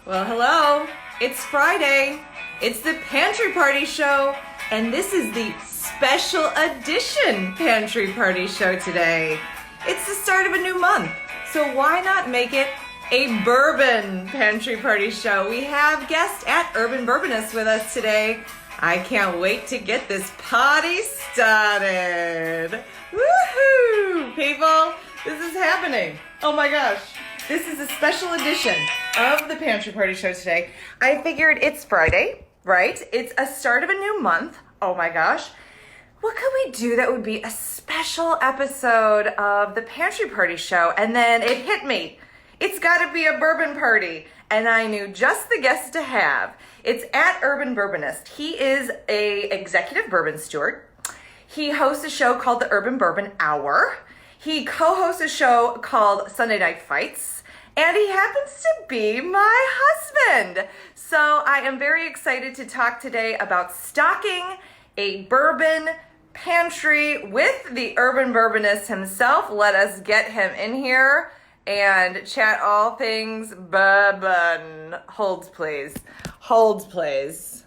Well, hello. It's Friday. It's the Pantry Party Show, and this is the special edition Pantry Party Show today. It's the start of a new month, so why not make it a bourbon Pantry Party Show? We have guest at Urban Bourbonist with us today. I can't wait to get this party started. Woohoo! People, this is happening. Oh my gosh. This is a special edition of the Pantry Party Show today. I figured it's Friday, right? It's a start of a new month. Oh my gosh. What could we do that would be a special episode of the Pantry Party Show? And then it hit me. It's got to be a bourbon party. And I knew just the guest to have. It's at Urban Bourbonist. He is a executive bourbon steward. He hosts a show called the Urban Bourbon Hour. He co-hosts a show called Sunday Night Fights. And he happens to be my husband. So I am very excited to talk today about stocking a bourbon pantry with the Urban Bourbonist himself. Let us get him in here and chat all things bourbon. Holds, please. Holds, please.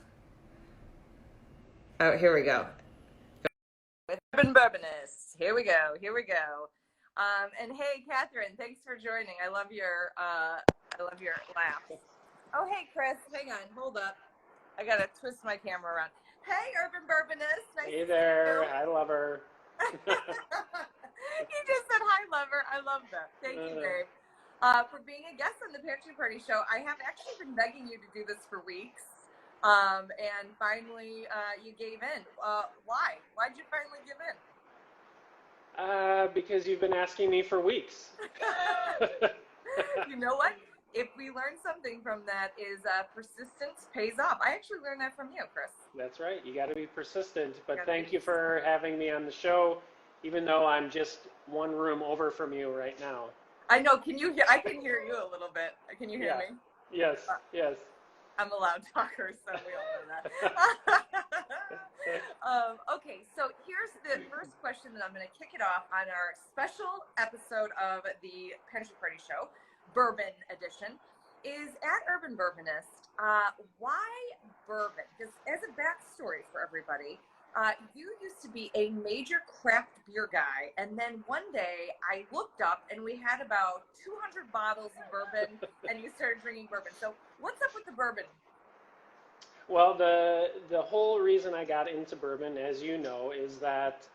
Oh, here we go. With Urban Bourbonist. Here we go. Here we go. And hey, Catherine, thanks for joining. I love your laugh. Oh, hey, Chris, hang on, hold up. I gotta twist my camera around. Hey, Urban Bourbonist, nice Hey to there, see you. I love her. You just said hi, lover. I love that. Thank you, babe, for being a guest on the Pantry Party Show. I have actually been begging you to do this for weeks, and finally you gave in. Why? Why'd you finally give in? Because you've been asking me for weeks. You know what? If we learn something from that is persistence pays off. I actually learned that from you, Chris. That's right, you gotta be persistent, but Gotta thank be you for having me on the show, even though I'm just one room over from you right now. I know, can you hear? I can hear you a little bit. Can you hear me? Yes, yes. I'm a loud talker, so we all know that. Okay, so here's the first question that I'm going to kick it off on our special episode of the Pantry Party Show, Bourbon Edition, is at Urban Bourbonist. Why bourbon? Because as a backstory for everybody, you used to be a major craft beer guy, and then one day I looked up and we had about 200 bottles of bourbon, and you started drinking bourbon. So what's up with the bourbon? Well, the whole reason I got into bourbon, as you know, is that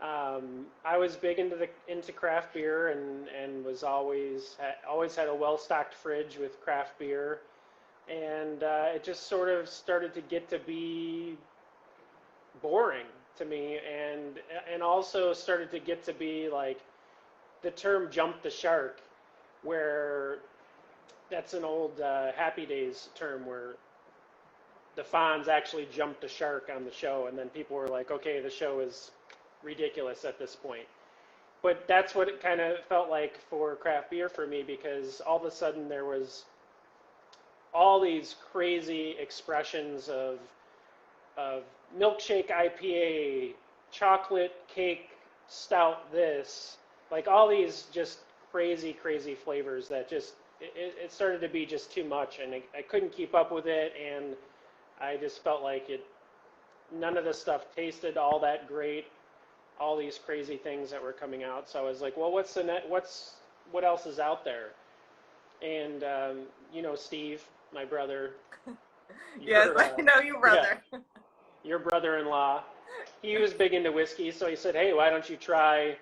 I was big into craft beer and was always had a well-stocked fridge with craft beer, and it just sort of started to get to be boring to me, and also started to get to be like the term "jump the shark," where that's an old Happy Days term where the Fonz actually jumped a shark on the show, and then people were like, okay, the show is ridiculous at this point. But that's what it kind of felt like for craft beer for me, because all of a sudden there was all these crazy expressions of milkshake IPA, chocolate cake stout this, like all these just crazy flavors that just, it started to be just too much, and I couldn't keep up with it, and I just felt like none of the stuff tasted all that great, all these crazy things that were coming out. So I was like, well, what else is out there? And, Steve, my brother. Yes, I know your brother. Yeah, your brother-in-law, he was big into whiskey, so he said, hey, why don't you try,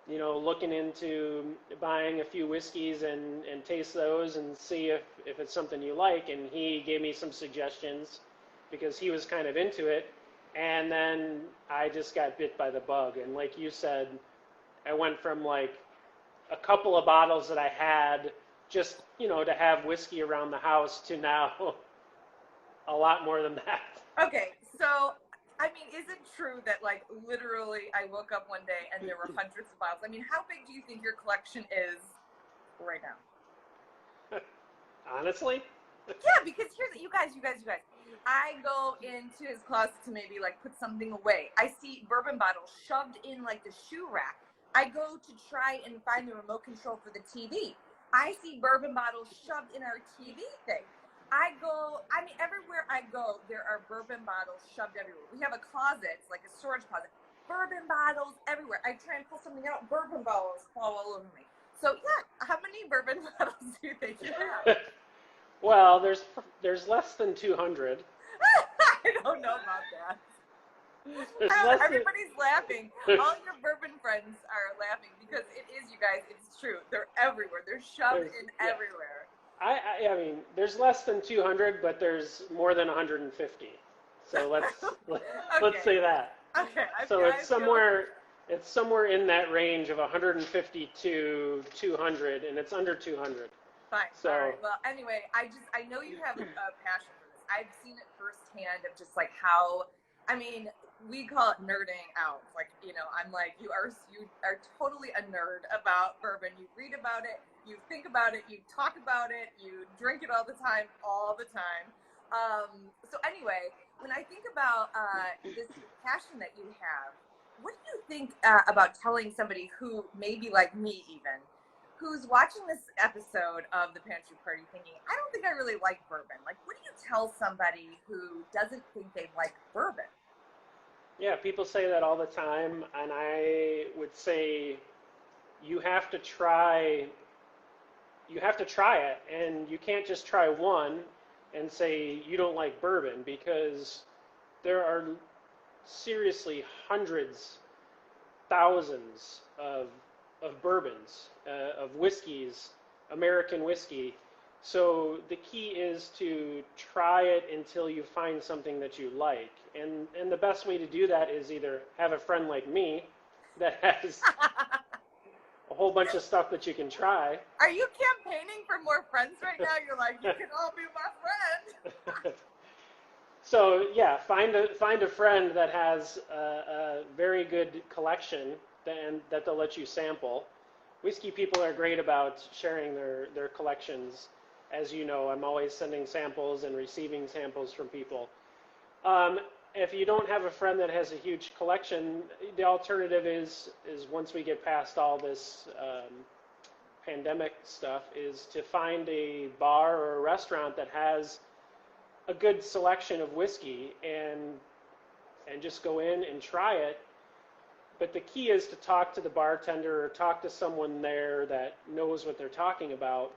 looking into buying a few whiskeys and taste those and see if it's something you like. And he gave me some suggestions because he was kind of into it. And then I just got bit by the bug. And like you said, I went from like a couple of bottles that I had just, to have whiskey around the house to now a lot more than that. Okay, so, I mean, is it true that, like, literally I woke up one day and there were hundreds of bottles? I mean, how big do you think your collection is right now? Honestly? Yeah, because you guys. I go into his closet to maybe, like, put something away. I see bourbon bottles shoved in, like, the shoe rack. I go to try and find the remote control for the TV. I see bourbon bottles shoved in our TV thing. everywhere I go, there are bourbon bottles shoved everywhere. We have a closet, it's like a storage closet. Bourbon bottles everywhere. I try and pull something out, bourbon bottles fall all over me. So yeah, how many bourbon bottles do you think you have? Well, there's less than 200. I don't know about that. There's less than. Everybody's laughing. All your bourbon friends are laughing because it is, you guys, it's true. They're everywhere. They're shoved in Yeah. everywhere. I mean, there's less than 200, but there's more than 150. So let's say that. Okay. So it's somewhere in that range of 150 to 200, and it's under 200. Fine. So, all right. Well, anyway, I know you have a passion for this. I've seen it firsthand of just like how, I mean, we call it nerding out. Like, I'm like, you are totally a nerd about bourbon. You read about it, you think about it, you talk about it, you drink it all the time. So anyway, when I think about this passion that you have, what do you think about telling somebody who maybe like me even, who's watching this episode of the Pantry Party thinking, I don't think I really like bourbon. Like, what do you tell somebody who doesn't think they like bourbon? yeah, people say that all the time, and I would say you have to try. You have to try it, and you can't just try one and say you don't like bourbon, because there are seriously hundreds, thousands of bourbons, of whiskeys, American whiskey. So the key is to try it until you find something that you like. And the best way to do that is either have a friend like me that has a whole bunch of stuff that you can try. Are you campaigning for more friends right now? You're like, you can all be my friend. So yeah, find a friend that has a very good collection that they'll let you sample. Whiskey people are great about sharing their collections. As you know, I'm always sending samples and receiving samples from people. If you don't have a friend that has a huge collection, the alternative is once we get past all this pandemic stuff, is to find a bar or a restaurant that has a good selection of whiskey and just go in and try it. But the key is to talk to the bartender or talk to someone there that knows what they're talking about.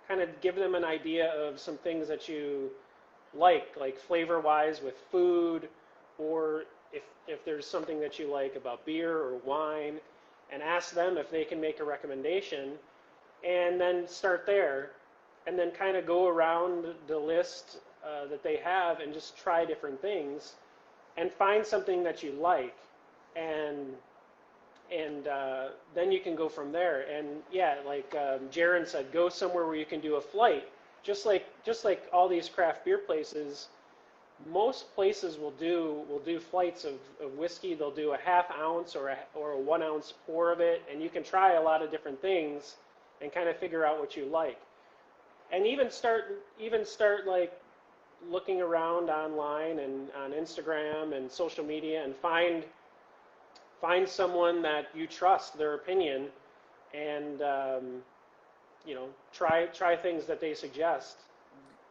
Kind of give them an idea of some things that you like flavor-wise with food, or if there's something that you like about beer or wine, and ask them if they can make a recommendation, and then start there, and then kind of go around the list that they have and just try different things, and find something that you like, and then you can go from there. And yeah, like Jaron said, go somewhere where you can do a flight. Just like all these craft beer places, most places will do flights of whiskey. They'll do a half ounce or a 1 ounce pour of it, and you can try a lot of different things and kind of figure out what you like. And even start like looking around online and on Instagram and social media, and find someone that you trust their opinion, and try things that they suggest.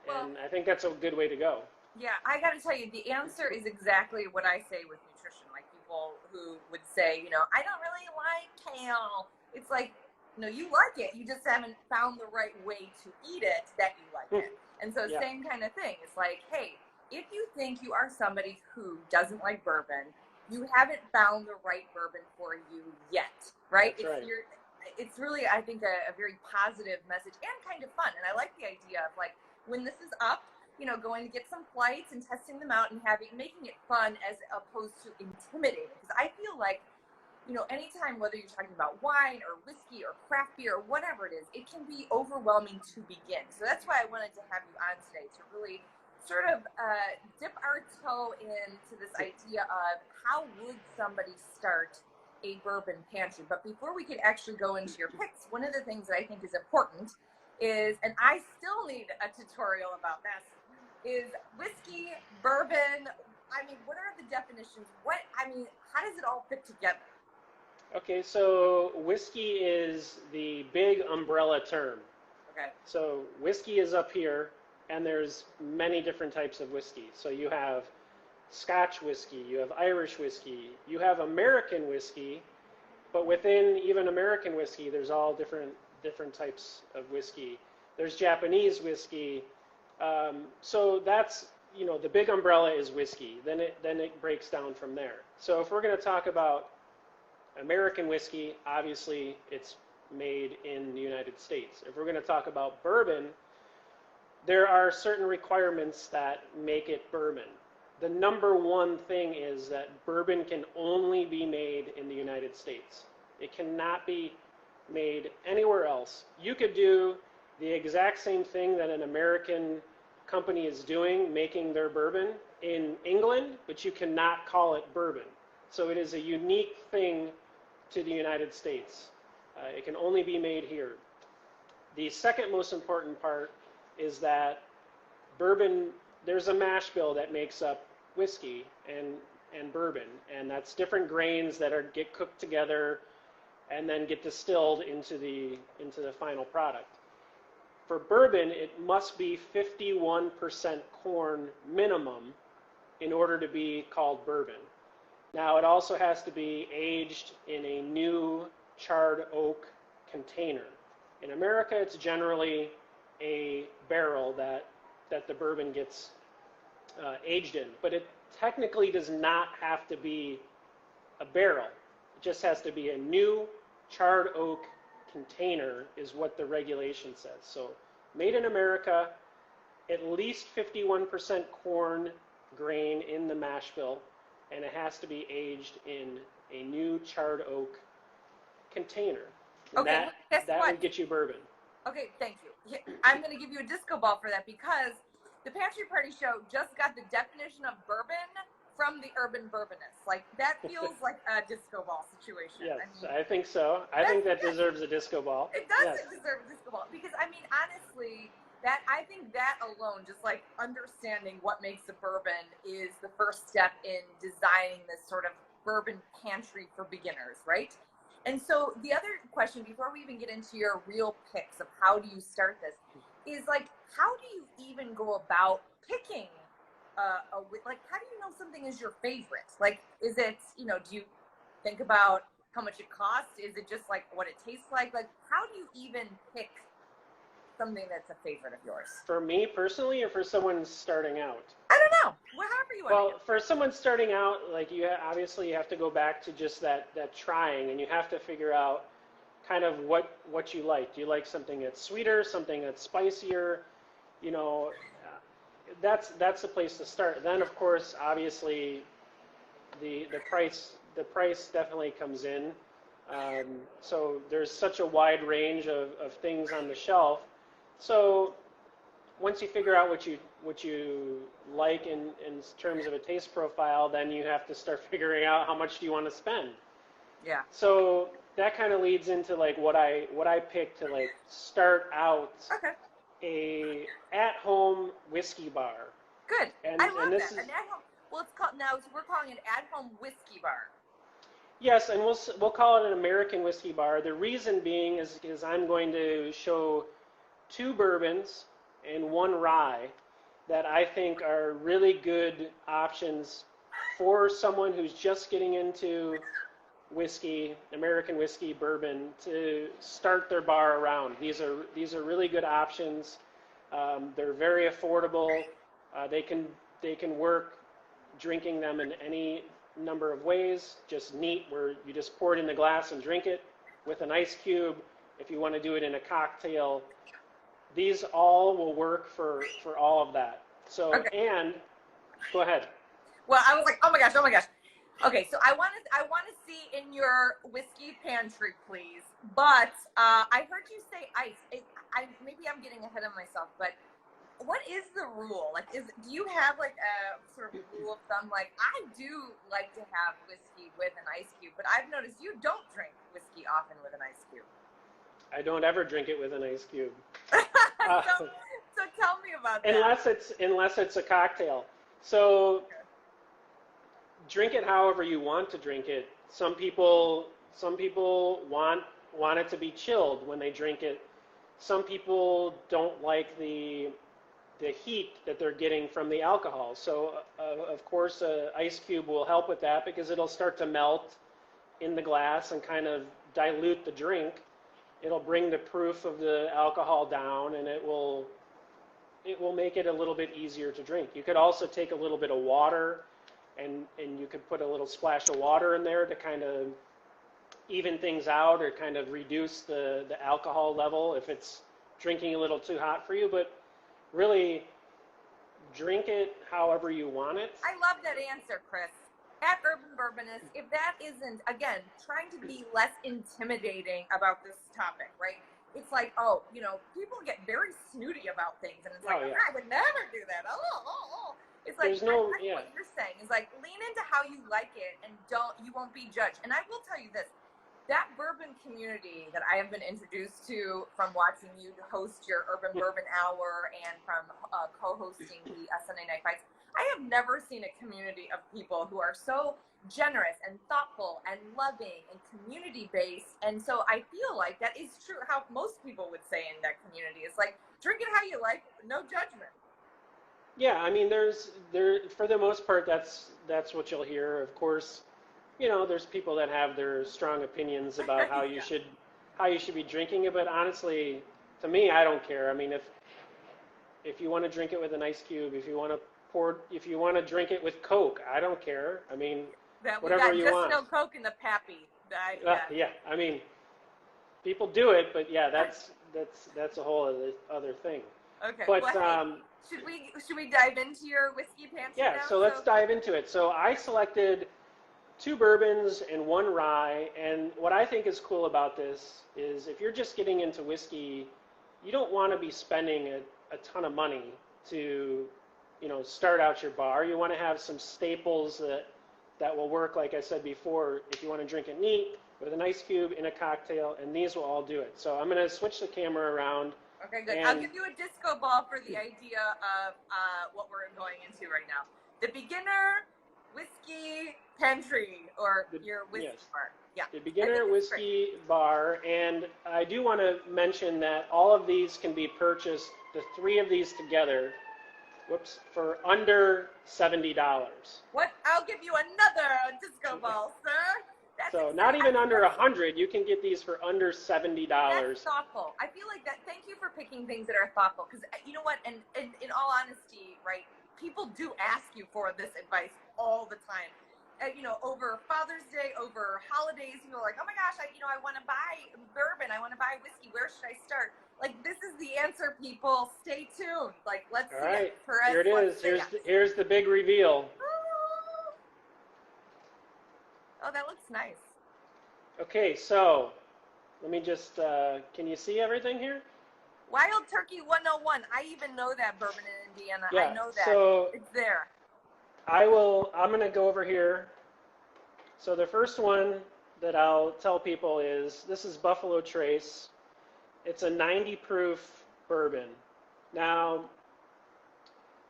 Well, and I think that's a good way to go. Yeah, I got to tell you, the answer is exactly what I say with nutrition. Like people who would say, I don't really like kale. It's like, no, you like it. You just haven't found the right way to eat it that you like it. And so Yeah. Same kind of thing. It's like, hey, if you think you are somebody who doesn't like bourbon, you haven't found the right bourbon for you yet, right? That's right. It's really, I think, a very positive message and kind of fun. And I like the idea of like, when this is up, going to get some flights and testing them out and making it fun as opposed to intimidating. Because I feel like, anytime, whether you're talking about wine or whiskey or craft beer or whatever it is, it can be overwhelming to begin. So that's why I wanted to have you on today, to really sort of dip our toe into this idea of how would somebody start a bourbon pantry. But before we could actually go into your picks, one of the things that I think is important is, and I still need a tutorial about this, is whiskey, bourbon. I mean, what are the definitions? How does it all fit together? Okay, so whiskey is the big umbrella term. Okay. So whiskey is up here, and there's many different types of whiskey. So you have Scotch whiskey, you have Irish whiskey, you have American whiskey, but within even American whiskey, there's all different types of whiskey. There's Japanese whiskey. So that's, the big umbrella is whiskey. Then it breaks down from there. So if we're going to talk about American whiskey, obviously it's made in the United States. If we're going to talk about bourbon, there are certain requirements that make it bourbon. The number one thing is that bourbon can only be made in the United States. It cannot be made anywhere else. You could do the exact same thing that an American company is doing, making their bourbon in England, but you cannot call it bourbon. So it is a unique thing to the United States. It can only be made here. The second most important part is that bourbon, there's a mash bill that makes up whiskey and bourbon, and that's different grains that get cooked together and then get distilled into the final product. For bourbon, it must be 51% corn minimum in order to be called bourbon. Now, it also has to be aged in a new charred oak container. In America, it's generally a barrel that the bourbon gets aged in, but it technically does not have to be a barrel. It just has to be a new charred oak container is what the regulation says. So made in America, at least 51% corn grain in the mash bill, and it has to be aged in a new charred oak container. And Okay, guess that what? would get you bourbon. Okay, thank you. I'm going to give you a disco ball for that because the Pantry Party Show just got the definition of bourbon from the Urban Bourbonist. Like, that feels like a disco ball situation. Yes, I mean, I think so. I think that deserves a disco ball. it does Yes. deserve a disco ball because, I mean, honestly, I think that alone, just like understanding what makes a bourbon is the first step in designing this sort of bourbon pantry for beginners, right? And so the other question, before we even get into your real picks of how do you start this, is like, how do you even go about picking like, how do you know something is your favorite? Like, is it, do you think about how much it costs? Is it just like what it tastes like? Like, how do you even pick something that's a favorite of yours? For me personally, or for someone starting out? I don't know. However you want to. Well, for someone starting out, like obviously you have to go back to just that trying, and you have to figure out kind of what you like. Do you like something that's sweeter, something that's spicier? That's the place to start. Then, of course, obviously, the price definitely comes in. So there's such a wide range of things on the shelf. So once you figure out what you like in terms of a taste profile, then you have to start figuring out how much do you want to spend. Yeah. So that kind of leads into like what I picked to like start out a at-home whiskey bar. Good. And, I love and this that. is, An at-home. Well, it's called now. So we're calling it at-home whiskey bar. yes, and we'll call it an American whiskey bar. The reason being is I'm going to show 2 bourbons and 1 rye that I think are really good options for someone who's just getting into whiskey, American whiskey, bourbon, to start their bar around. These are really good options. They're very affordable. They can work drinking them in any number of ways. Just neat, where you just pour it in the glass and drink it with an ice cube. If you want to do it in a cocktail, these all will work for all of that. So, and go ahead. Well, I was like, oh my gosh. Okay, so I want to see in your whiskey pantry, please. But I heard you say ice. Maybe I'm getting ahead of myself, but what is the rule? Like, do you have like a sort of rule of thumb? Like, I do like to have whiskey with an ice cube, but I've noticed you don't drink whiskey often with an ice cube. I don't ever drink it with an ice cube. So tell me about that. Unless it's a cocktail. So drink it however you want to drink it. Some people want it to be chilled when they drink it. Some people don't like the the heat that they're getting from the alcohol. So, of course, an ice cube will help with that because it'll start to melt in the glass and kind of dilute the drink. It'll bring the proof of the alcohol down, and it will make it a little bit easier to drink. You could also take a little bit of water, and you could put a little splash of water in there to kind of even things out or kind of reduce the alcohol level if it's drinking a little too hot for you. But really, drink it however you want it. I love that answer, Chris. At Urban Bourbonist, if that isn't, again, trying to be less intimidating about this topic, right? It's like, oh, you know, people get very snooty about things, and it's like, yeah. I would never do that. Oh. It's like, There's no, what you're saying is like, lean into how you like it, and you won't be judged. And I will tell you this, that bourbon community that I have been introduced to from watching you host your Urban Bourbon Hour and from co-hosting the Sunday Night Fights, I have never seen a community of people who are so generous and thoughtful and loving and community-based. And so I feel like that is true how most people would say in that community. It's like, drink it how you like, no judgment. Yeah, I mean, there for the most part, that's what you'll hear. Of course, you know, there's people that have their strong opinions about how you should be drinking it. But honestly, to me, I don't care. I mean, if you want to drink it with an ice cube, if you want to drink it with Coke, I don't care. I mean, whatever you want. Just no Coke in the Pappy. Yeah, I mean, people do it, but yeah, that's a whole other thing. Okay. But well, hey, should we dive into your whiskey pantry? Yeah. Now? So let's dive into it. So I selected 2 bourbons and 1 rye, and what I think is cool about this is if you're just getting into whiskey, you don't want to be spending a ton of money to, you know, start out your bar. You want to have some staples that will work, like I said before, if you want to drink it neat, with an ice cube, in a cocktail, and these will all do it. So I'm going to switch the camera around. Okay, good. I'll give you a disco ball for the idea of what we're going into right now. The beginner whiskey pantry, or your whiskey bar. Yeah. The beginner whiskey bar, and I do want to mention that all of these can be purchased, the 3 of these together, for under $70. What? I'll give you another disco ball, sir. That's so not even under 100. You can get these for under $70. That's thoughtful. I feel like that. Thank you for picking things that are thoughtful, because you know what? And in all honesty, right? People do ask you for this advice all the time. You know, over Father's Day, over holidays, people are like, oh my gosh, I want to buy bourbon. I want to buy whiskey. Where should I start? Like, this is the answer, people. Stay tuned. Like, let's see. All right, here it is. Here's the big reveal. Oh, that looks nice. Okay, so let me just, can you see everything here? Wild Turkey 101. I even know that bourbon in Indiana. Yeah, I know that. so it's there. I'm going to go over here. So the first one that I'll tell people is, this is Buffalo Trace. It's a 90 proof bourbon. Now,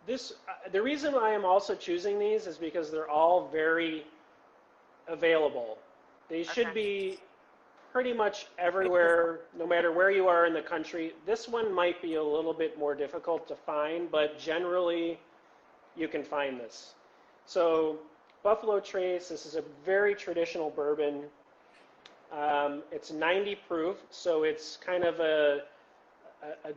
the reason why I'm also choosing these is because they're all very available. They should be pretty much everywhere, no matter where you are in the country. This one might be a little bit more difficult to find, but generally you can find this. So Buffalo Trace, this is a very traditional bourbon. It's 90 proof, so it's kind of a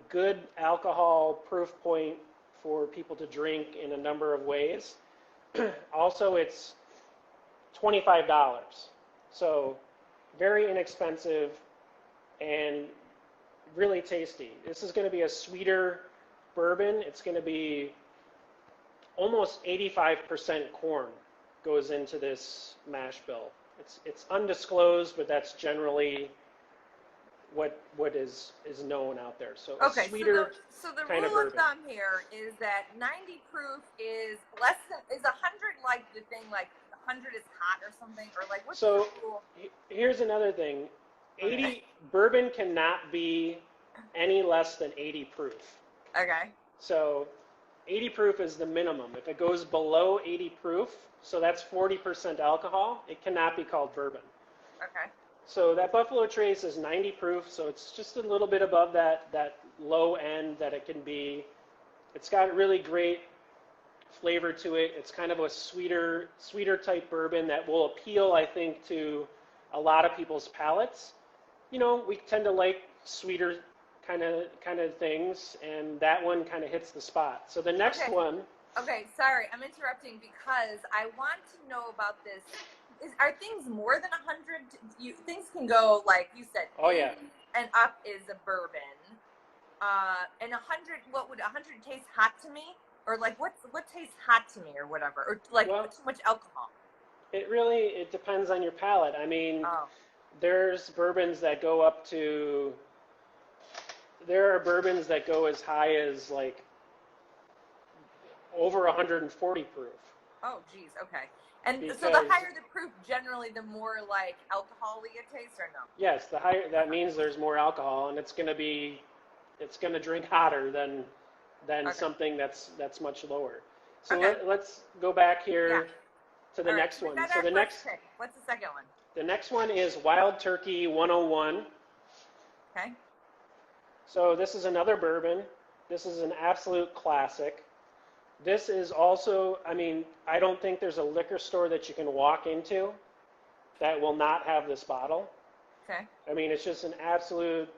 good alcohol proof point for people to drink in a number of ways. Also, it's $25, so very inexpensive and really tasty. This is going to be a sweeter bourbon. It's going to be almost 85% corn goes into this mash bill. It's undisclosed, but that's generally what is known out there. So okay, sweeter so the kind rule of of thumb here is that 90 proof is less than, is 100 like the thing, like 100 is hot or something, or like what's so the rule? Here's another thing. Bourbon cannot be any less than 80 proof. Okay. So 80 proof is the minimum. If it goes below 80 proof, so that's 40% alcohol, it cannot be called bourbon. Okay. So that Buffalo Trace is 90 proof, so it's just a little bit above that low end that it can be. It's got really great flavor to it. It's kind of a sweeter type bourbon that will appeal, I think, to a lot of people's palates. You know, we tend to like sweeter kind of things, and that one kind of hits the spot. So the next one. Okay, sorry, I'm interrupting because I want to know about this. Are things more than 100? Things can go, like you said. Oh yeah. And up is a bourbon. And 100. What would 100 taste hot to me? Or like what tastes hot to me or whatever? Or like too much alcohol? It depends on your palate. I mean, there's bourbons that go up to. There are bourbons that go as high as like over 140 proof. Oh, geez, okay. And because, so the higher the proof, generally, the more like alcohol-y it tastes, or no? Yes, the higher. That means there's more alcohol, and it's going to drink hotter than something that's much lower. So let's go back here to the next one. So what's the second one? The next one is Wild Turkey 101. Okay. So this is another bourbon. This is an absolute classic. This is also, I mean, I don't think there's a liquor store that you can walk into that will not have this bottle. Okay. I mean, it's just an absolute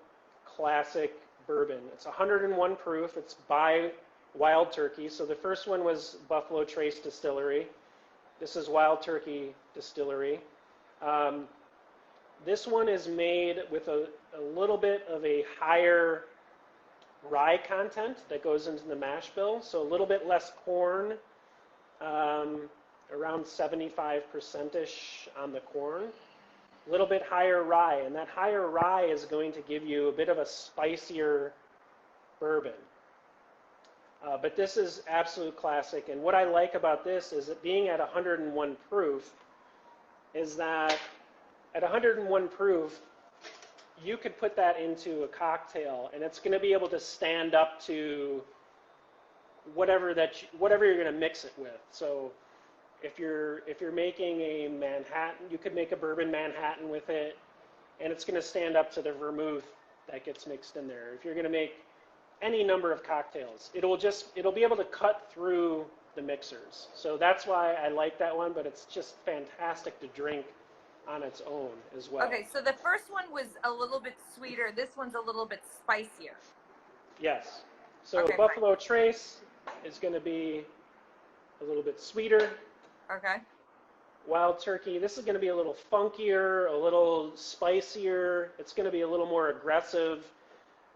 classic bourbon. It's 101 proof. It's by Wild Turkey. So the first one was Buffalo Trace Distillery. This is Wild Turkey Distillery. This one is made with a little bit of a higher rye content that goes into the mash bill, so a little bit less corn, around 75%-ish on the corn, a little bit higher rye, and that higher rye is going to give you a bit of a spicier bourbon. But this is absolute classic, and what I like about this is that being at 101 proof is that at 101 proof, you could put that into a cocktail, and it's going to be able to stand up to whatever you're going to mix it with. So, if you're making a Manhattan, you could make a bourbon Manhattan with it, and it's going to stand up to the vermouth that gets mixed in there. If you're going to make any number of cocktails, it'll be able to cut through the mixers. So that's why I like that one, but it's just fantastic to drink on its own as well. Okay, so the first one was a little bit sweeter. This one's a little bit spicier. Yes. So Buffalo Trace is going to be a little bit sweeter. Okay. Wild Turkey, this is going to be a little funkier, a little spicier. It's going to be a little more aggressive.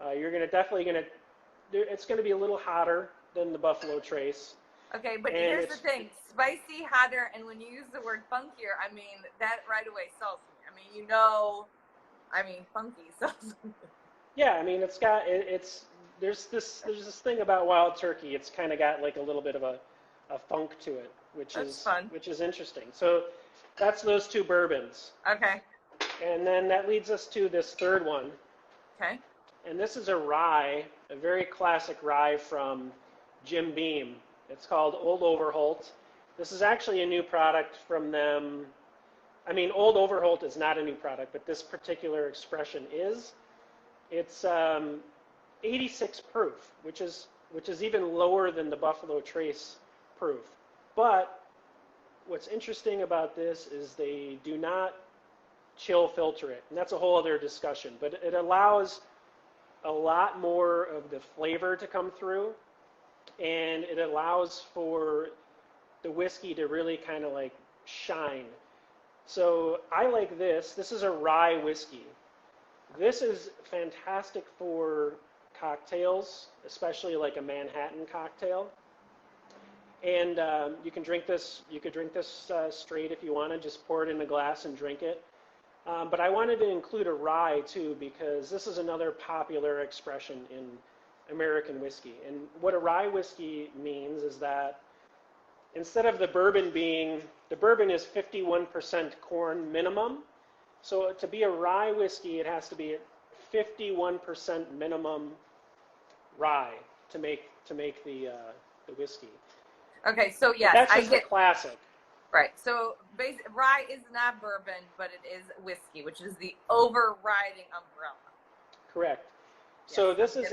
It's going to be a little hotter than the Buffalo Trace. Okay, but here's the thing. Spicy, hotter, and when you use the word funkier, I mean, that right away sells me. I mean, funky sells me. Yeah, I mean, there's this thing about Wild Turkey. It's kind of got like a little bit of a funk to it, which is fun. Which is interesting. So that's those two bourbons. Okay. And then that leads us to this third one. Okay. And this is a rye, a very classic rye from Jim Beam. It's called Old Overholt. This is actually a new product from them. I mean, Old Overholt is not a new product, but this particular expression is. It's 86 proof, which is even lower than the Buffalo Trace proof. But what's interesting about this is they do not chill filter it, and that's a whole other discussion. But it allows a lot more of the flavor to come through, and it allows for the whiskey to really kind of like shine. So I like this. This is a rye whiskey. This is fantastic for cocktails, especially like a Manhattan cocktail. And you can drink this. You could drink this straight if you want to. Just pour it in a glass and drink it. But I wanted to include a rye too because this is another popular expression in American whiskey. And what a rye whiskey means is that instead of the bourbon is 51% corn minimum. So to be a rye whiskey, it has to be at 51% minimum rye to make the whiskey. Okay, so yes, that's just a classic. Right. So rye is not bourbon, but it is whiskey, which is the overriding umbrella. Correct. Yes, so this is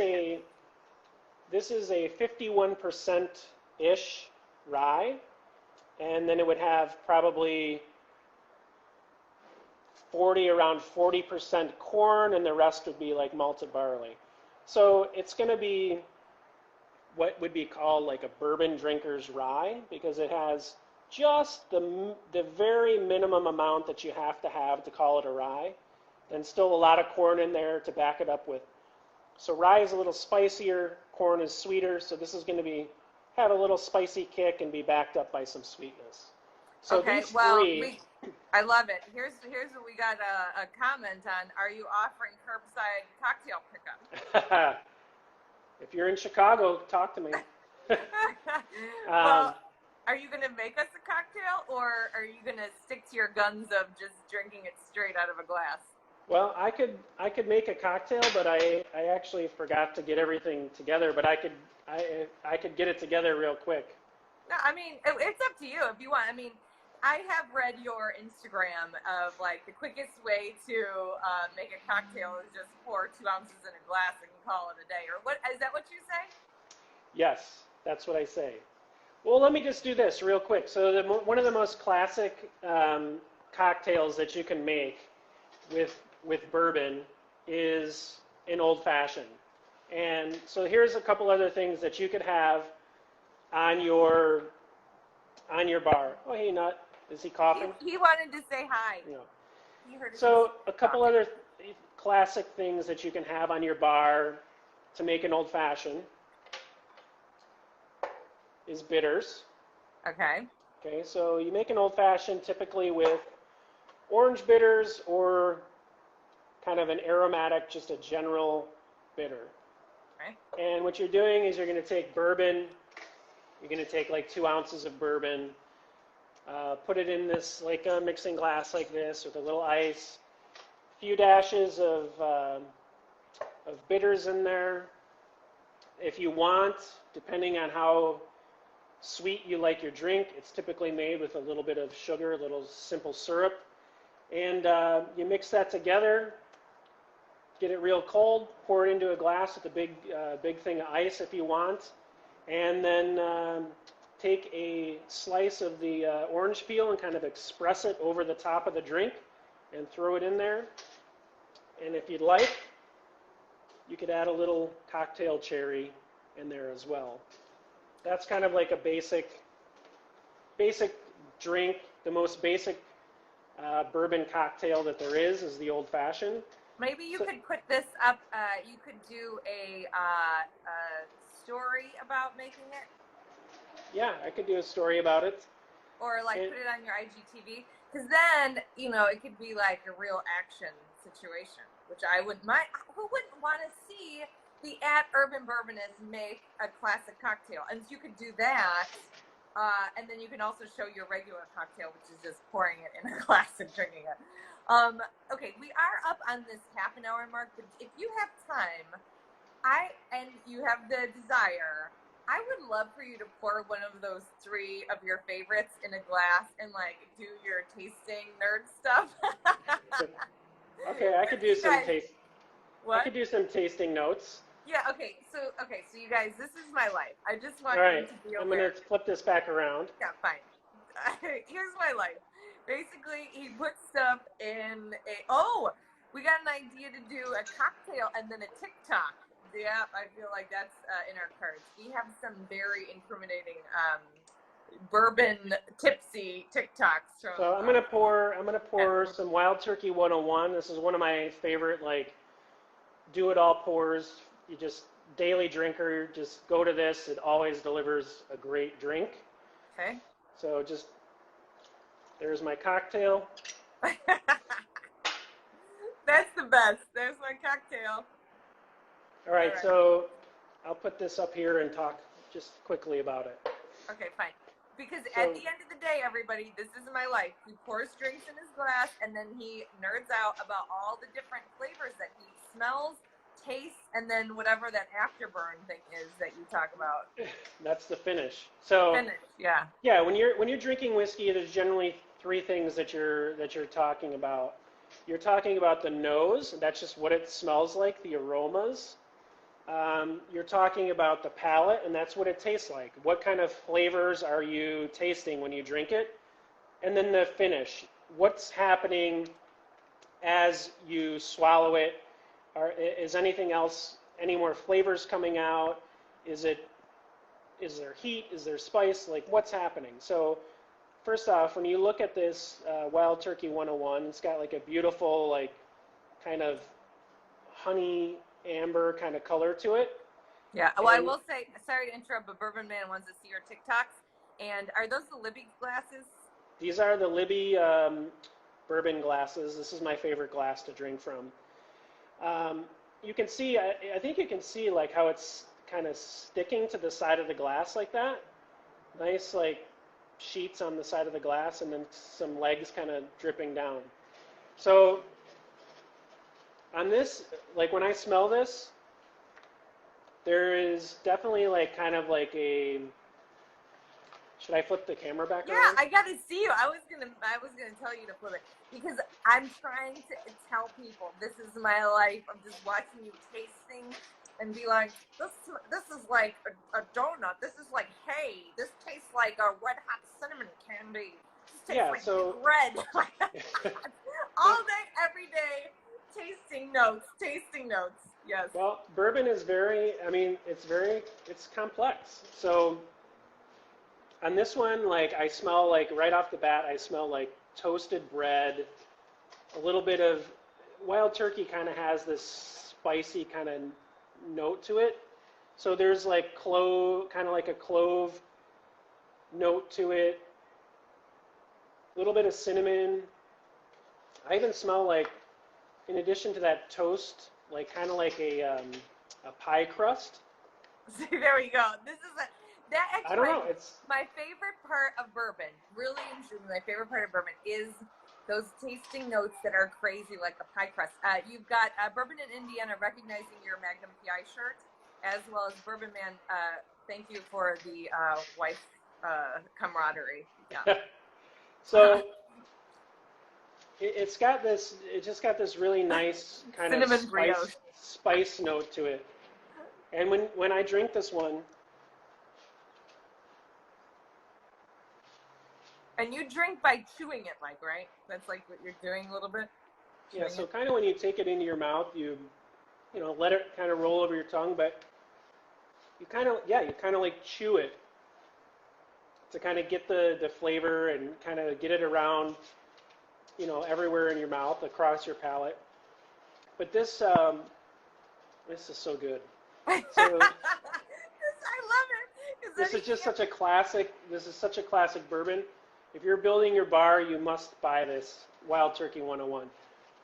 this is a 51%-ish rye, and then it would have probably around 40% corn, and the rest would be like malted barley. So it's going to be what would be called like a bourbon drinker's rye, because it has just the very minimum amount that you have to call it a rye, and still a lot of corn in there to back it up with. So rye is a little spicier, corn is sweeter, so this is going to have a little spicy kick and be backed up by some sweetness. So okay, these well, three, I love it. Here's what we got a comment on. Are you offering curbside cocktail pickup? if you're in Chicago, talk to me. Well, are you going to make us a cocktail, or are you going to stick to your guns of just drinking it straight out of a glass? Well, I could make a cocktail, but I actually forgot to get everything together. But I could get it together real quick. No, I mean, it's up to you if you want. I mean, I have read your Instagram of like the quickest way to make a cocktail is just pour 2 ounces in a glass and call it a day. Or what is that? What you say? Yes, that's what I say. Well, let me just do this real quick. So one of the most classic cocktails that you can make with bourbon is an old fashioned. And so here's a couple other things that you could have on your bar. Oh, hey, Nut. Is he coughing? He wanted to say hi. No. He heard So a couple other classic things that you can have on your bar to make an old fashioned is bitters. Okay. Okay, so you make an old fashioned typically with orange bitters or kind of an aromatic, just a general bitter. Okay. And what you're doing is you're going to take bourbon. You're going to take like 2 ounces of bourbon, put it in this like a mixing glass like this with a little ice, a few dashes of bitters in there. If you want, depending on how sweet you like your drink, it's typically made with a little bit of sugar, a little simple syrup. And you mix that together, get it real cold, pour it into a glass with a big thing of ice if you want, and then take a slice of the orange peel and kind of express it over the top of the drink and throw it in there. And if you'd like, you could add a little cocktail cherry in there as well. That's kind of like a basic drink. The most basic bourbon cocktail that there is the old fashioned. Maybe you could put this up. You could do a story about making it. Yeah, I could do a story about it. Or like put it on your IGTV, because then it could be like a real action situation, which I wouldn't mind. Who wouldn't want to see the @Urban Bourbonist make a classic cocktail? And you could do that, and then you can also show your regular cocktail, which is just pouring it in a glass and drinking it. Okay, we are up on this half an hour mark, but if you have time, and you have the desire, I would love for you to pour one of those 3 of your favorites in a glass and like do your tasting nerd stuff. Okay, I could do some taste. What? I could do some tasting notes. Yeah. Okay. So you guys, this is my life. I just want All you right, to be aware. I'm gonna flip this back around. Yeah, fine. Here's my life. Basically, he puts stuff in we got an idea to do a cocktail and then a TikTok. Yeah, I feel like that's in our cards. We have some very incriminating bourbon tipsy TikToks. So I'm gonna pour some Wild Turkey 101. This is one of my favorite do it all pours. You just daily drinker, just go to this. It always delivers a great drink. Okay. So there's my cocktail. That's the best. There's my cocktail. All right, so I'll put this up here and talk just quickly about it. Okay, fine. Because at the end of the day, everybody, this is my life. He pours drinks in his glass, and then he nerds out about all the different flavors that he smells, tastes, and then whatever that afterburn thing is that you talk about. That's the finish. So finish, yeah. Yeah, when you're drinking whiskey, there's generally 3 things that you're talking about. You're talking about the nose. That's just what it smells like, the aromas. You're talking about the palate, and that's what it tastes like. What kind of flavors are you tasting when you drink it? And then the finish. What's happening as you swallow it? Is anything else, any more flavors coming out? Is there heat? Is there spice? Like, what's happening? So first off, when you look at this Wild Turkey 101, it's got like a beautiful, like, kind of honey amber kind of color to it. Yeah. Well, I will say, sorry to interrupt, but Bourbon Man wants to see your TikToks. And are those the Libby glasses? These are the Libby bourbon glasses. This is my favorite glass to drink from. You can see, I think you can see like how it's kind of sticking to the side of the glass like that. Nice like sheets on the side of the glass and then some legs kind of dripping down. So on this, like when I smell this, there is definitely like kind of like a, should I flip the camera back around? Yeah, I gotta see you. I was gonna tell you to flip it because I'm trying to tell people this is my life. I'm just watching you taste things and be like, this is like a donut. This is like hay. This tastes like a red hot cinnamon candy. This tastes like bread. All day, every day, tasting notes. Yes. Well, bourbon is very, I mean, it's complex. So on this one, like I smell like right off the bat, I smell like toasted bread, a little bit of Wild Turkey kind of has this spicy kind of note to it. So there's like clove, kind of like a clove note to it, a little bit of cinnamon. I even smell like, in addition to that toast, like kind of like a pie crust. See, there we go. This is that actually, I don't know. It's my favorite part of bourbon. Really and truly, my favorite part of bourbon is those tasting notes that are crazy, like the pie crust. You've got Bourbon in Indiana recognizing your Magnum PI shirt, as well as Bourbon Man. Thank you for the wife camaraderie. Yeah. So it's got this. It just got this really nice kind of spice note to it. And when I drink this one. And you drink by chewing it, Mike, right? That's like what you're doing a little bit? Yeah, so kind of when you take it into your mouth, you let it kind of roll over your tongue, but you kind of like chew it to kind of get the flavor and kind of get it around, everywhere in your mouth, across your palate. But this is so good. So, I love it. This is just such a classic bourbon. If you're building your bar, you must buy this Wild Turkey 101.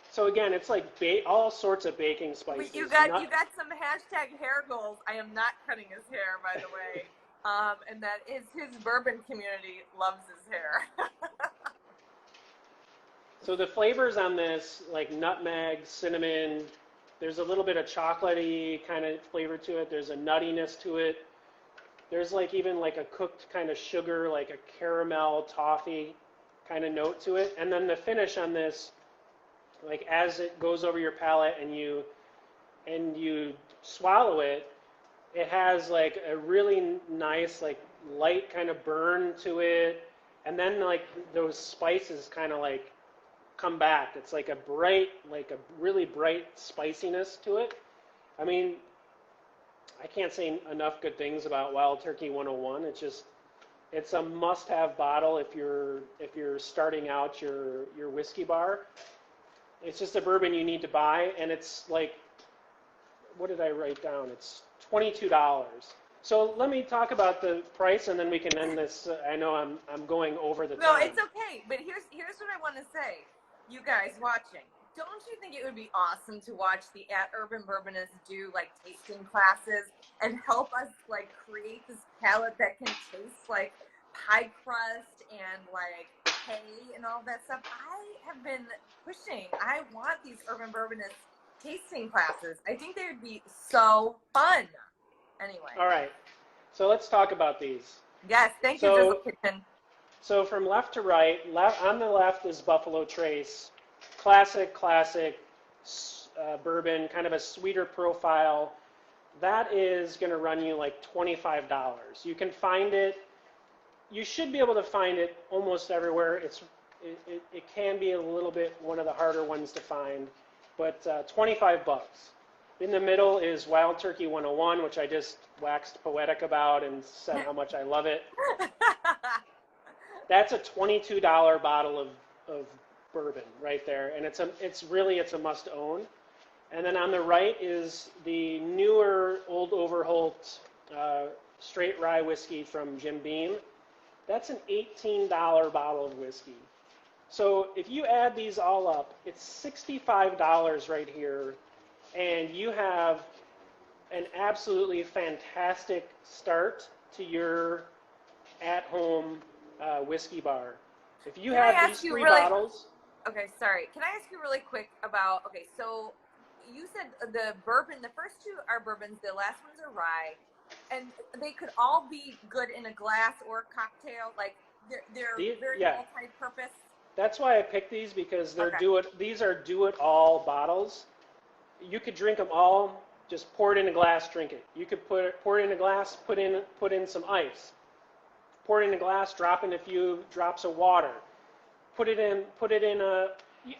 So again, it's like all sorts of baking spices. You got some hashtag hair goals. I am not cutting his hair, by the way. And that is his bourbon community loves his hair. So the flavors on this, like nutmeg, cinnamon, there's a little bit of chocolatey kind of flavor to it. There's a nuttiness to it. There's like even like a cooked kind of sugar, like a caramel toffee kind of note to it. And then the finish on this, like as it goes over your palate and you swallow it, it has like a really nice like light kind of burn to it. And then like those spices kind of like come back. It's like a really bright spiciness to it. I mean, I can't say enough good things about Wild Turkey 101. It's a must-have bottle if you're starting out your whiskey bar. It's just a bourbon you need to buy, and it's like, what did I write down? It's $22. So let me talk about the price, and then we can end this. I know I'm going over the time. No, it's okay. But here's what I want to say, you guys watching. Don't you think it would be awesome to watch the Urban Bourbonists do like tasting classes and help us like create this palate that can taste like pie crust and like hay and all that stuff? I have been pushing. I want these Urban Bourbonists tasting classes. I think they would be so fun. Anyway. All right. So let's talk about these. Yes, thank you, Drizzle Kitchen. So from left to right, on the left is Buffalo Trace. Classic bourbon, kind of a sweeter profile. that is going to run you like $25. You can find it. You should be able to find it almost everywhere. It can be a little bit one of the harder ones to find, but 25 bucks. In the middle is Wild Turkey 101, which I just waxed poetic about and said how much I love it. That's a $22 bottle of bourbon right there, and it's a must own. And then on the right is the newer Old Overholt straight rye whiskey from Jim Beam. That's an $18 bottle of whiskey. So if you add these all up, it's $65 right here, and you have an absolutely fantastic start to your at-home whiskey bar. If you have these three bottles... Okay, sorry. Can I ask you really quick about, okay, so you said the bourbon, the first two are bourbons, the last ones are rye, and they could all be good in a glass or cocktail, like they're very multi-purpose. That's why I picked these, because these are do-it-all bottles. You could drink them all, just pour it in a glass, drink it. You could pour it in a glass, put in some ice. Pour it in a glass, drop in a few drops of water. Put it in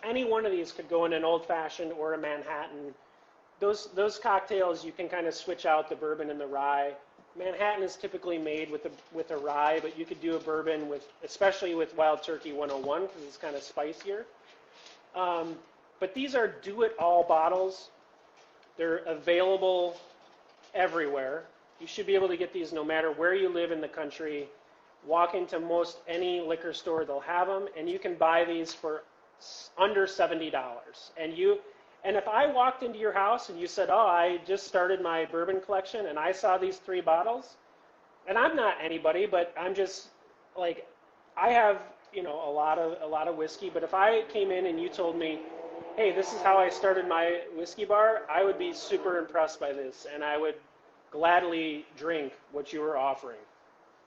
any one of these could go in an old-fashioned or a Manhattan. Those cocktails, you can kind of switch out the bourbon and the rye. Manhattan is typically made with a rye, but you could do a bourbon especially with Wild Turkey 101, because it's kind of spicier. But these are do-it-all bottles. They're available everywhere. You should be able to get these no matter where you live in the country. Walk into most any liquor store, they'll have them, and you can buy these for under $70. And if I walked into your house and you said, "Oh, I just started my bourbon collection and I saw these three bottles," and I'm not anybody, but I'm just like, I have a lot of whiskey. But if I came in and you told me, "Hey, this is how I started my whiskey bar," I would be super impressed by this, and I would gladly drink what you were offering.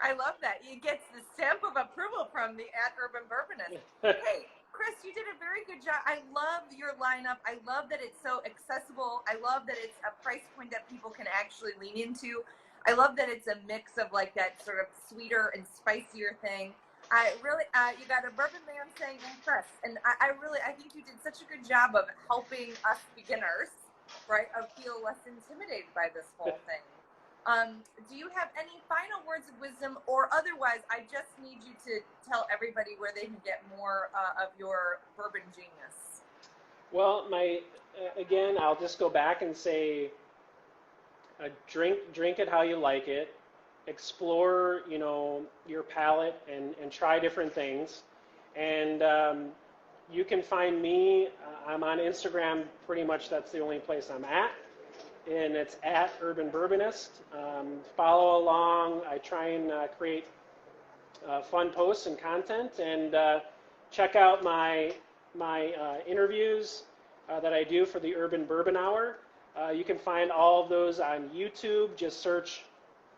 I love that. You get the stamp of approval from the Urban Bourbonist. Hey, Chris, you did a very good job. I love your lineup. I love that it's so accessible. I love that it's a price point that people can actually lean into. I love that it's a mix of like that sort of sweeter and spicier thing. I really, you got a bourbon man saying impressed, and I think you did such a good job of helping us beginners, right, feel less intimidated by this whole thing. Do you have any final words of wisdom, or otherwise, I just need you to tell everybody where they can get more of your bourbon genius? Well, again, I'll just go back and say, drink it how you like it. Explore, your palate and try different things. And you can find me. I'm on Instagram. Pretty much that's the only place I'm at. And it's at Urban Bourbonist. Follow along. I try and create fun posts and content, and check out my interviews that I do for the Urban Bourbon Hour. You can find all of those on YouTube. Just search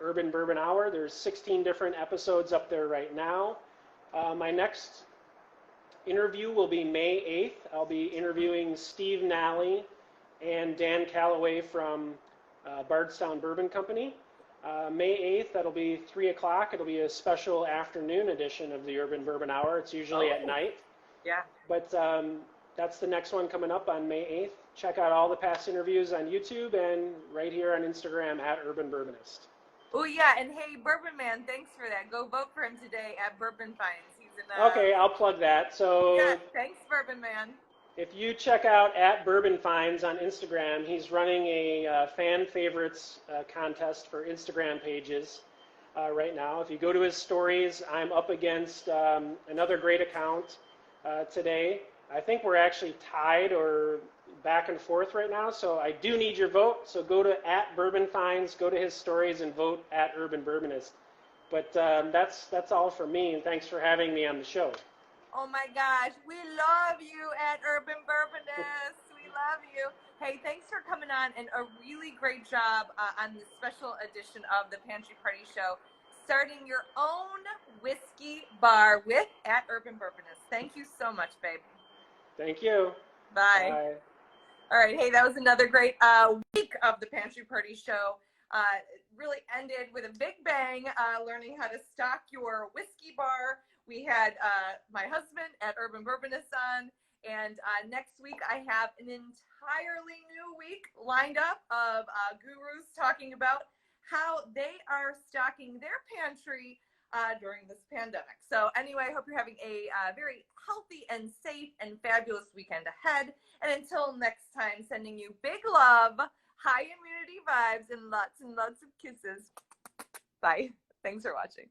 Urban Bourbon Hour. There's 16 different episodes up there right now. My next interview will be May 8th. I'll be interviewing Steve Nally and Dan Calloway from Bardstown Bourbon Company. May 8th, that'll be 3 o'clock. It'll be a special afternoon edition of the Urban Bourbon Hour. It's usually at night. Yeah. But that's the next one coming up on May 8th. Check out all the past interviews on YouTube and right here on Instagram at Urban Bourbonist. Oh, yeah, and hey, Bourbon Man, thanks for that. Go vote for him today at Bourbon Finds. He's in Okay, I'll plug that. So yeah, thanks, Bourbon Man. If you check out at Bourbon Finds on Instagram, he's running a fan favorites contest for Instagram pages right now. If you go to his stories, I'm up against another great account today. I think we're actually tied or back and forth right now, so I do need your vote. So go to at Bourbon Finds, go to his stories, and vote at Urban Bourbonist. But that's all for me, and thanks for having me on the show. Oh my gosh, we love you at Urban Bourbonist. We love you. Hey, thanks for coming on, and a really great job on the special edition of the Pantry Party Show, starting your own whiskey bar with at Urban Bourbonist. Thank you so much, babe. Thank you. Bye. Bye. All right. Hey, that was another great week of the Pantry Party Show. It really ended with a big bang, learning how to stock your whiskey bar. We had my husband at Urban Bourbonist on, and next week I have an entirely new week lined up of gurus talking about how they are stocking their pantry during this pandemic. So anyway, I hope you're having a very healthy and safe and fabulous weekend ahead. And until next time, sending you big love, high immunity vibes, and lots of kisses. Bye. Thanks for watching.